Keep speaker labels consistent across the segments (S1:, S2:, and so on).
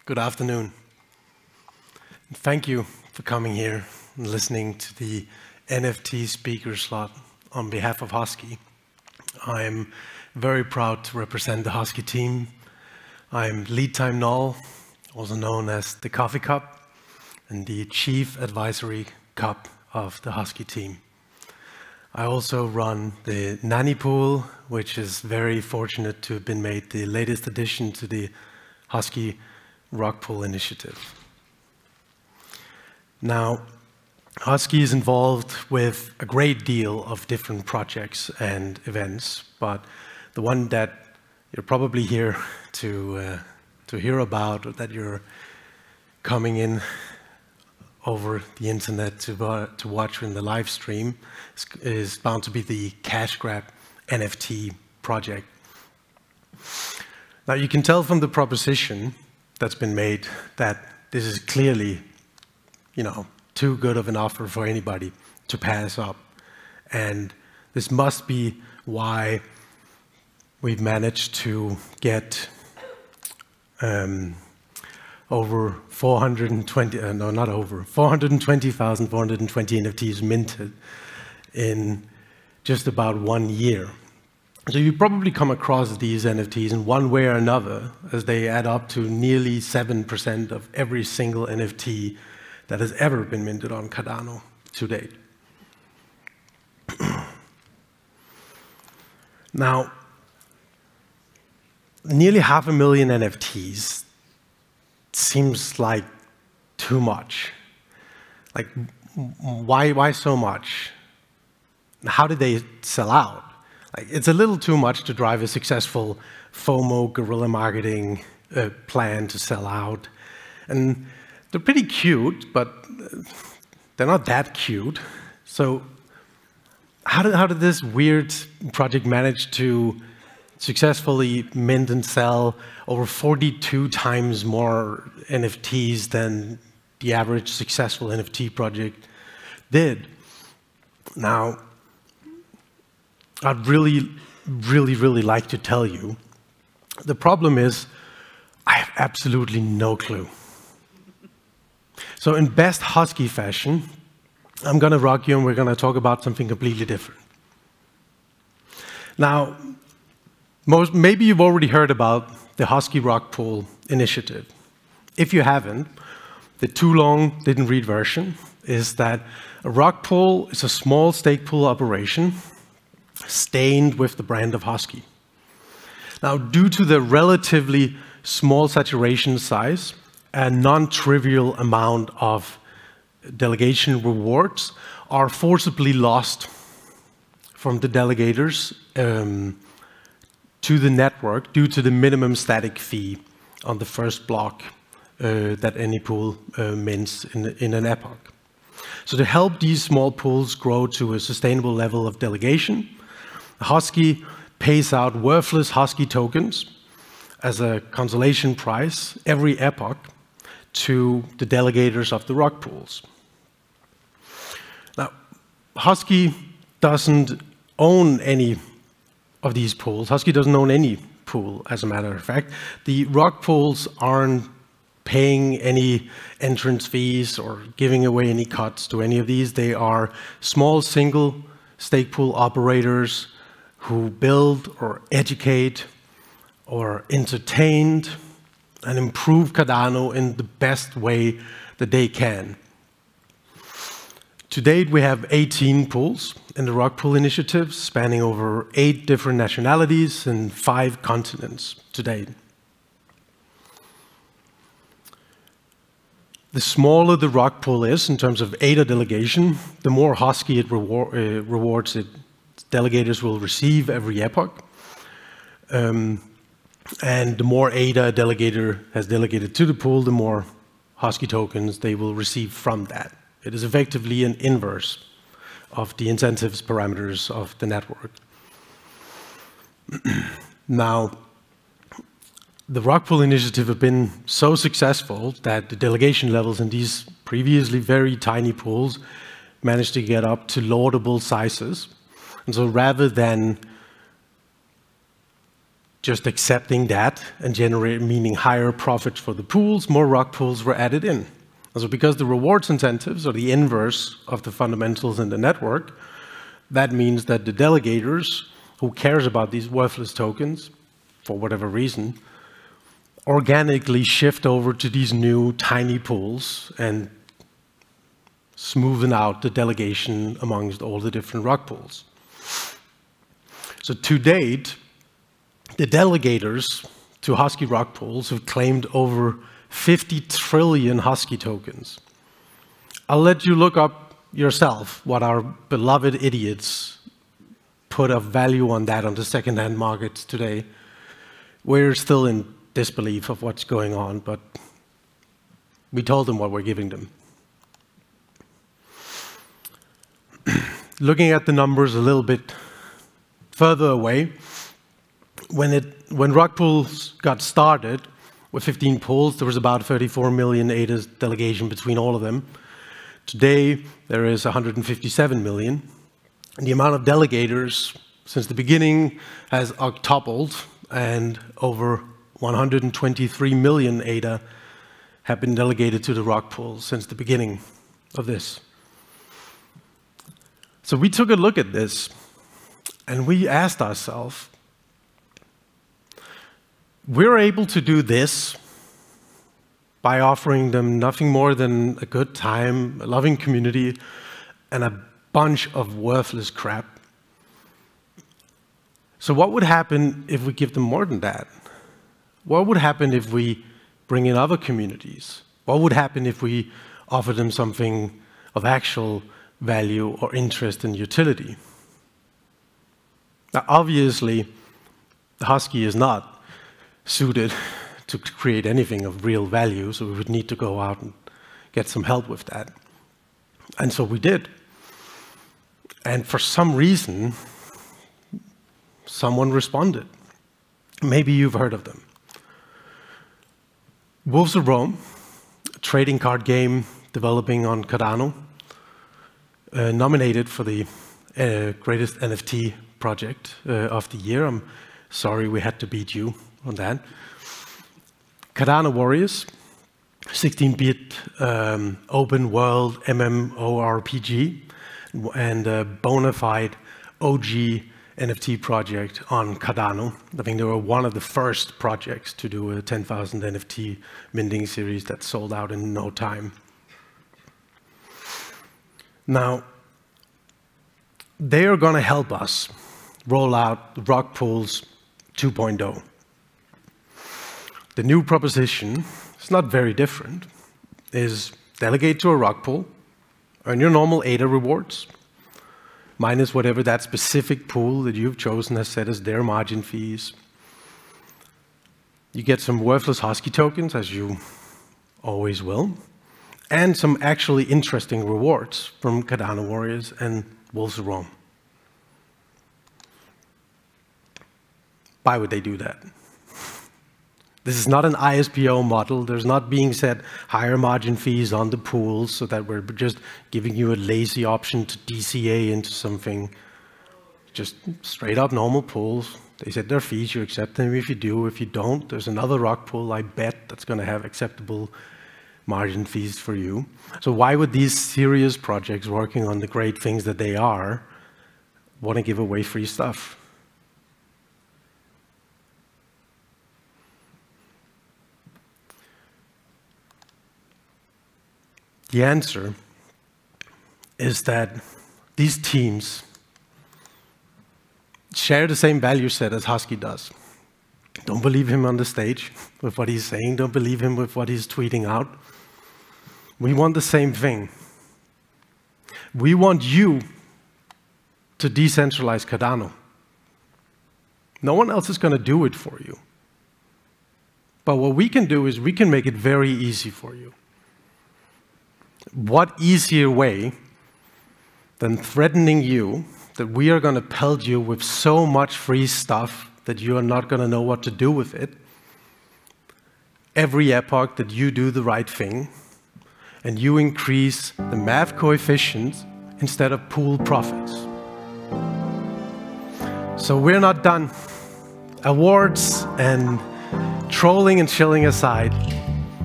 S1: Good afternoon. Thank you for coming here and listening to the NFT speaker slot on behalf of Hosky. I'm very proud to represent the Hosky team. I'm LeadTimeNull, also known as the Coffee Cup, and the Chief Advisory Cup of the Hosky team. I also run the Nanny Pool, which is very fortunate to have been made the latest addition to the Hosky Rock Pool initiative. Now, Hosky is involved with a great deal of different projects and events, but the one that you're probably here to hear about, or that you're coming in over the internet to watch in the live stream, is bound to be the Cash Grab NFT project. Now, you can tell from the proposition that's been made that this is clearly, too good of an offer for anybody to pass up. And this must be why we've managed to get over 420,420 NFTs minted in just about 1 year. So you probably come across these NFTs in one way or another, as they add up to nearly 7% of every single NFT that has ever been minted on Cardano to date. Now, nearly 500,000 NFTs seems like too much. Like, why so much? How did they sell out? Like, it's a little too much to drive a successful FOMO guerrilla marketing plan to sell out. And they're pretty cute, but they're not that cute. So how did this weird project manage to successfully mint and sell over 42 times more NFTs than the average successful NFT project did? Now, I'd really like to tell you. The problem is, I have absolutely no clue. So in best Hosky fashion, I'm going to rock you and we're going to talk about something completely different. Now, maybe you've already heard about the Hosky Rock Pool initiative. If you haven't, the too long didn't read version is that a rock pool is a small stake pool operation stained with the brand of Hosky. Now, due to the relatively small saturation size, a non-trivial amount of delegation rewards are forcibly lost from the delegators to the network due to the minimum static fee on the first block that any pool mints in an epoch. So to help these small pools grow to a sustainable level of delegation, Hosky pays out worthless Hosky tokens as a consolation prize every epoch to the delegators of the rock pools. Now, Hosky doesn't own any of these pools. Hosky doesn't own any pool, as a matter of fact. The rock pools aren't paying any entrance fees or giving away any cuts to any of these. They are small single stake pool operators who build or educate or entertain and improve Cardano in the best way that they can. To date, we have 18 pools in the Rock Pool initiative, spanning over 8 different nationalities and 5 continents to date. The smaller the rock pool is in terms of ADA delegation, the more Hosky it rewards its delegators will receive every epoch. And the more ADA a delegator has delegated to the pool, the more Hosky tokens they will receive from that. It is effectively an inverse of the incentives parameters of the network. Now, the Rock Pool initiative have been so successful that the delegation levels in these previously very tiny pools managed to get up to laudable sizes. And so rather than just accepting that and meaning higher profits for the pools, more rock pools were added in. So because the rewards incentives are the inverse of the fundamentals in the network, that means that the delegators who cares about these worthless tokens, for whatever reason, organically shift over to these new tiny pools and smoothen out the delegation amongst all the different rock pools. So to date, the delegators to Hosky rock pools have claimed over 50 trillion Hosky tokens. I'll let you look up yourself what our beloved idiots put of value on that on the second-hand markets today. We're still in disbelief of what's going on, but we told them what we're giving them. Looking at the numbers a little bit further away, when rock pools got started with 15 pools, there was about 34 million ADA's delegation between all of them. Today, there is 157 million. And the amount of delegators since the beginning has octupled, and over 123 million ADA have been delegated to the rock pools since the beginning of this. So we took a look at this, and we asked ourselves, we're able to do this by offering them nothing more than a good time, a loving community, and a bunch of worthless crap. So what would happen if we give them more than that? What would happen if we bring in other communities? What would happen if we offer them something of actual value or interest and utility? Now, obviously, the Hosky is not suited to create anything of real value, so we would need to go out and get some help with that. And so we did. And for some reason, someone responded. Maybe you've heard of them. Wolves of Rome, a trading card game developing on Cardano, nominated for the greatest NFT project of the year. I'm sorry we had to beat you on that. Cardano Warriors, 16-bit open world MMORPG, and a bona fide OG NFT project on Cardano. I think they were one of the first projects to do a 10,000 NFT minting series that sold out in no time. Now, they are going to help us roll out Rock Pools 2.0. The new proposition is not very different. Is delegate to a rock pool, earn your normal ADA rewards, minus whatever that specific pool that you've chosen has set as their margin fees. You get some worthless Hosky tokens, as you always will, and some actually interesting rewards from Cardano Warriors and Wolves of Rome. Why would they do that? This is not an ISPO model. There's not being set higher margin fees on the pools so that we're just giving you a lazy option to DCA into something. Just straight up normal pools. They set their fees, you accept them if you do. If you don't, there's another rock pool, I bet, that's going to have acceptable margin fees for you. So why would these serious projects working on the great things that they are want to give away free stuff? The answer is that these teams share the same value set as Hosky does. Don't believe him on the stage with what he's saying. Don't believe him with what he's tweeting out. We want the same thing. We want you to decentralize Cardano. No one else is going to do it for you. But what we can do is we can make it very easy for you. What easier way than threatening you that we are going to pelt you with so much free stuff that you are not going to know what to do with it every epoch that you do the right thing and you increase the math coefficients instead of pool profits. So we're not done. awards and trolling and chilling aside,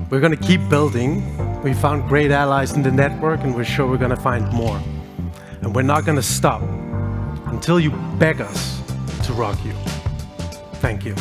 S1: we're going to keep building. We found great allies in the network, and we're sure we're going to find more. And we're not going to stop until you beg us to rock you. Thank you.